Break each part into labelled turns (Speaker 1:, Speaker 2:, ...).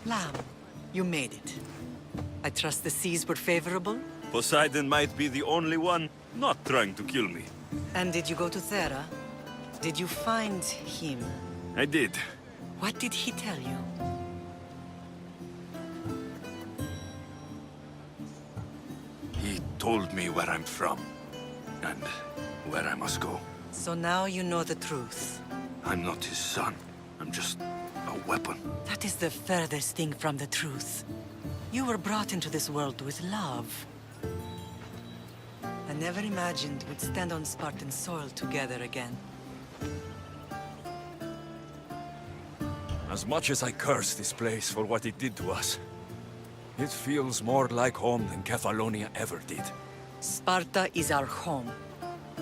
Speaker 1: Lamb, you made it. I trust the seas were favorable?
Speaker 2: Poseidon might be the only one not trying to kill me.
Speaker 1: And did you go to Thera? Did you find him?
Speaker 2: I did.
Speaker 1: What did he tell you?
Speaker 2: He told me where I'm from, and where I must go.
Speaker 1: So now you know the truth.
Speaker 2: I'm not his son. I'm just a weapon.
Speaker 1: That is the furthest thing from the truth. You were brought into this world with love. I never imagined we'd stand on Spartan soil together again.
Speaker 3: As much as I curse this place for what it did to us, it feels more like home than Kefalonia ever did.
Speaker 1: Sparta is our home.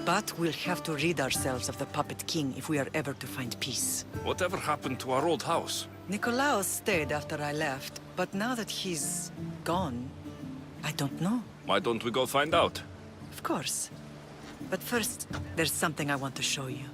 Speaker 1: But we'll have to rid ourselves of the Puppet King if we are ever to find peace.
Speaker 2: Whatever happened to our old house?
Speaker 1: Nikolaos stayed after I left, but now that he's gone, I don't know.
Speaker 2: Why don't we go find out?
Speaker 1: Of course. But first, there's something I want to show you.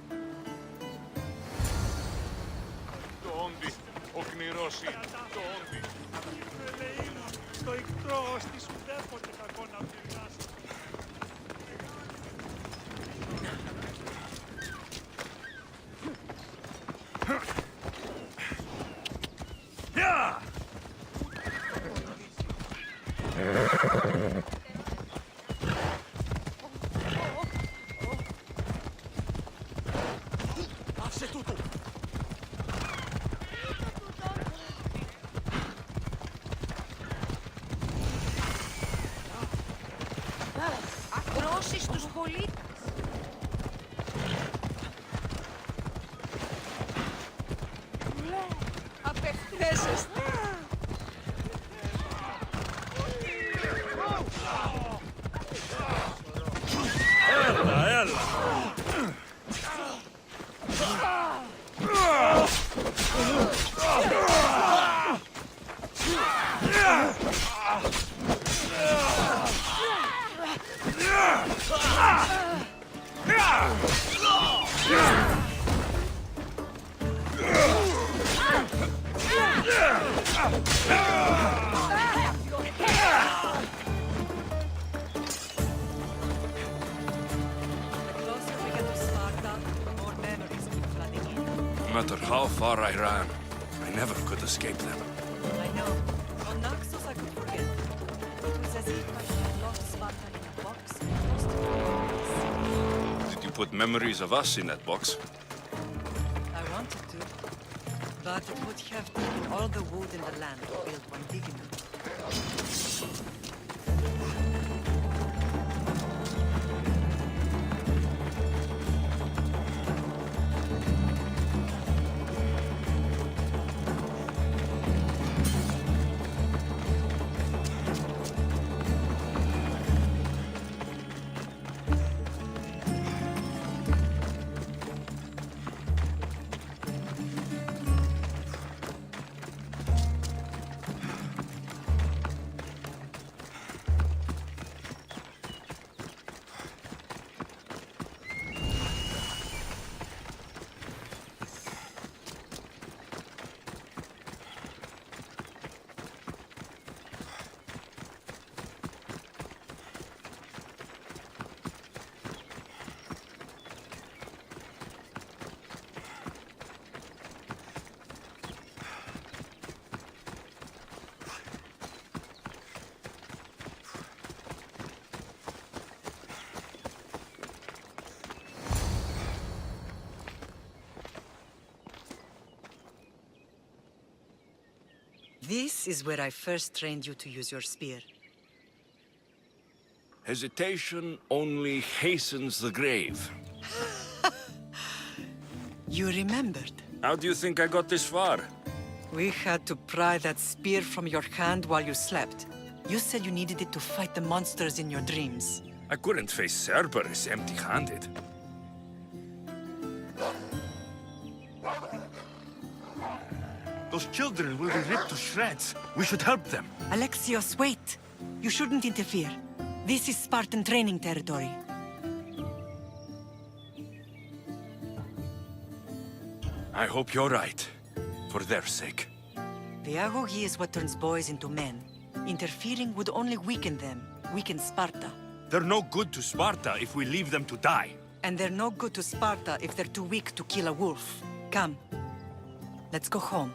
Speaker 4: Ακρόσεις στους πολίτες. Απευθύνεσαι.
Speaker 2: No matter how far I ran, I never could escape them.
Speaker 1: I know. On Naxos I could forget. It was as if I had locked Sparta in a box and lost it.
Speaker 2: Did you put memories of us in that box?
Speaker 1: I wanted to, but it would have taken all the wood in the land to build one big enough. This is where I first trained you to use your spear.
Speaker 2: Hesitation only hastens the grave.
Speaker 1: You remembered.
Speaker 2: How do you think I got this far?
Speaker 1: We had to pry that spear from your hand while you slept. You said you needed it to fight the monsters in your dreams.
Speaker 2: I couldn't face Cerberus empty-handed. Those children will be ripped to shreds. We should help them.
Speaker 1: Alexios, wait! You shouldn't interfere. This is Spartan training territory.
Speaker 2: I hope you're right. For their sake.
Speaker 1: Pedagogy is what turns boys into men. Interfering would only weaken them, weaken Sparta.
Speaker 2: They're no good to Sparta if we leave them to die.
Speaker 1: And they're no good to Sparta if they're too weak to kill a wolf. Come, let's go home.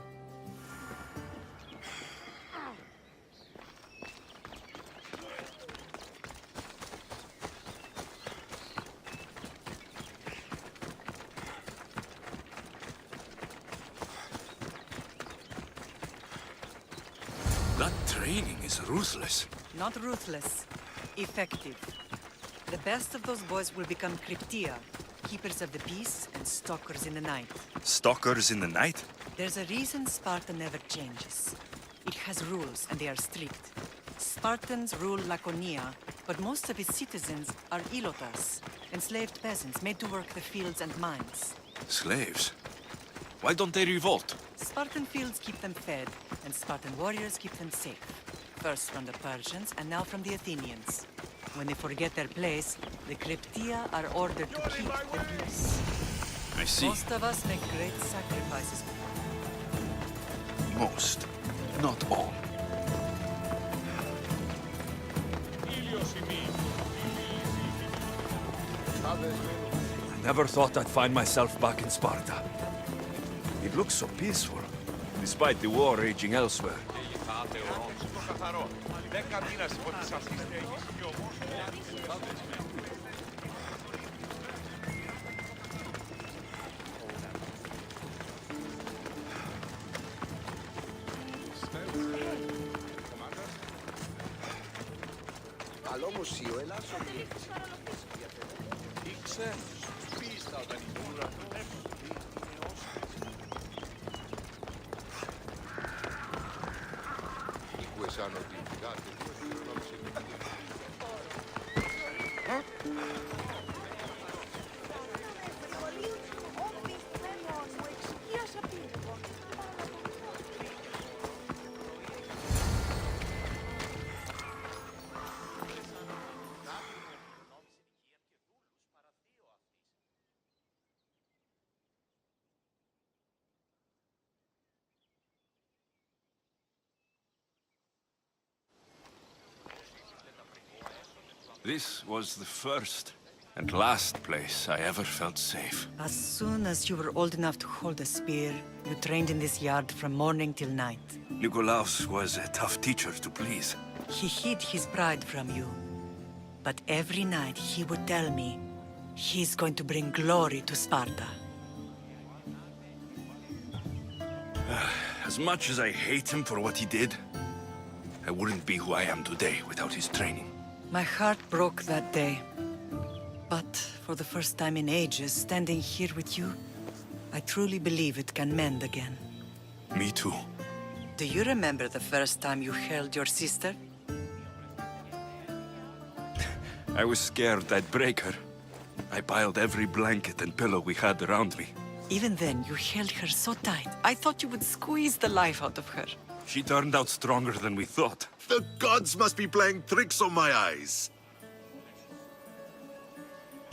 Speaker 2: That training is ruthless.
Speaker 1: Not ruthless, effective. The best of those boys will become Cryptia, keepers of the peace and stalkers in the night.
Speaker 2: Stalkers in the night?
Speaker 1: There's a reason Sparta never changes. It has rules, and they are strict. Spartans rule Laconia, but most of its citizens are ilotas, enslaved peasants made to work the fields and mines.
Speaker 2: Slaves? Why don't they revolt?
Speaker 1: Spartan fields keep them fed, and Spartan warriors keep them safe. First from the Persians, and now from the Athenians. When they forget their place, the Cryptia are ordered to keep the peace.
Speaker 2: I see.
Speaker 1: Most of us make great sacrifices.
Speaker 2: Most, not all.
Speaker 3: I never thought I'd find myself back in Sparta. It looks so peaceful, despite the war raging elsewhere.
Speaker 5: Καλό μουσείο, Ελλάς
Speaker 2: This was the first and last place I ever felt safe.
Speaker 1: As soon as you were old enough to hold a spear, you trained in this yard from morning till night.
Speaker 2: Nikolaos was a tough teacher to please.
Speaker 1: He hid his pride from you. But every night he would tell me, he's going to bring glory to Sparta.
Speaker 2: As much as I hate him for what he did, I wouldn't be who I am today without his training.
Speaker 1: My heart broke that day. But for the first time in ages, standing here with you, I truly believe it can mend again.
Speaker 2: Me too.
Speaker 1: Do you remember the first time you held your sister?
Speaker 2: I was scared I'd break her. I piled every blanket and pillow we had around me.
Speaker 1: Even then, you held her so tight. I thought you would squeeze the life out of her.
Speaker 2: She turned out stronger than we thought.
Speaker 6: The gods must be playing tricks on my eyes.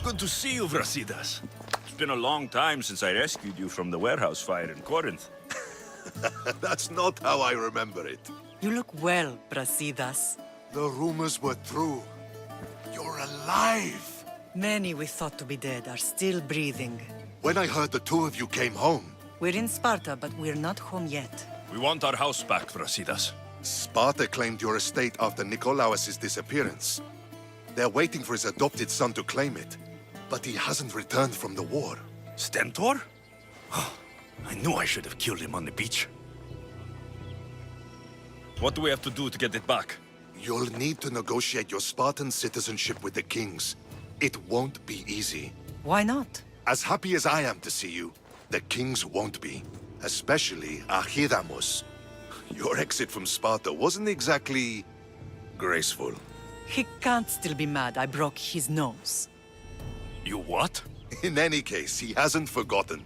Speaker 2: Good to see you, Brasidas. It's been a long time since I rescued you from the warehouse fire in Corinth.
Speaker 6: That's not how I remember it.
Speaker 1: You look well, Brasidas.
Speaker 6: The rumors were true. You're alive!
Speaker 1: Many we thought to be dead are still breathing.
Speaker 6: When I heard the two of you came home,
Speaker 1: We're in Sparta, but we're not home yet.
Speaker 2: We want our house back, Brasidas.
Speaker 6: Sparta claimed your estate after Nikolaos' disappearance. They're waiting for his adopted son to claim it. But he hasn't returned from the war.
Speaker 2: Stentor? I knew I should have killed him on the beach. What do we have to do to get it back?
Speaker 6: You'll need to negotiate your Spartan citizenship with the kings. It won't be easy.
Speaker 1: Why not?
Speaker 6: As happy as I am to see you, the kings won't be. Especially Archidamos. Your exit from Sparta wasn't exactly graceful.
Speaker 1: He can't still be mad I broke his nose.
Speaker 2: You what?
Speaker 6: In any case, he hasn't forgotten.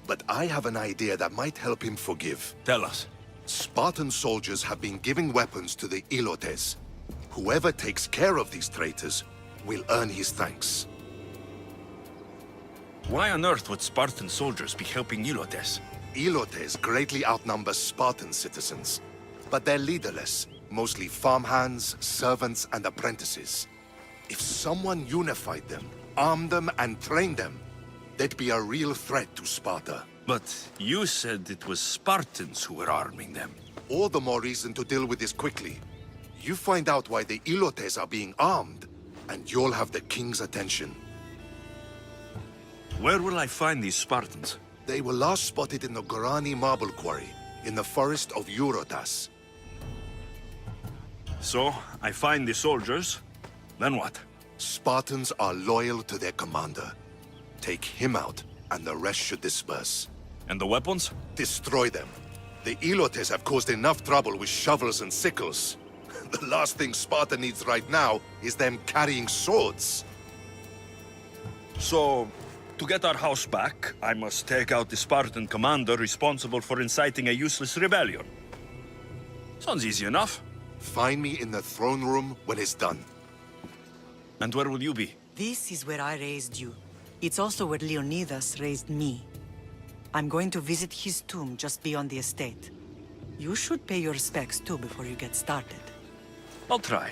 Speaker 6: But I have an idea that might help him forgive.
Speaker 2: Tell us.
Speaker 6: Spartan soldiers have been giving weapons to the Ilotes. Whoever takes care of these traitors will earn his thanks.
Speaker 2: Why on earth would Spartan soldiers be helping Ilotes?
Speaker 6: Elotes greatly outnumber Spartan citizens, but they're leaderless, mostly farmhands, servants, and apprentices. If someone unified them, armed them, and trained them, they'd be a real threat to Sparta.
Speaker 2: But you said it was Spartans who were arming them.
Speaker 6: All the more reason to deal with this quickly. You find out why the Elotes are being armed, and you'll have the king's attention.
Speaker 2: Where will I find these Spartans?
Speaker 6: They were last spotted in the Gorani marble quarry, in the forest of Eurotas.
Speaker 2: So, I find the soldiers, then what?
Speaker 6: Spartans are loyal to their commander. Take him out, and the rest should disperse.
Speaker 2: And the weapons?
Speaker 6: Destroy them. The Elotes have caused enough trouble with shovels and sickles. The last thing Sparta needs right now is them carrying swords.
Speaker 2: So, to get our house back, I must take out the Spartan commander responsible for inciting a useless rebellion. Sounds easy enough.
Speaker 6: Find me in the throne room when it's done.
Speaker 2: And where will you be?
Speaker 1: This is where I raised you. It's also where Leonidas raised me. I'm going to visit his tomb just beyond the estate. You should pay your respects too before you get started.
Speaker 2: I'll try.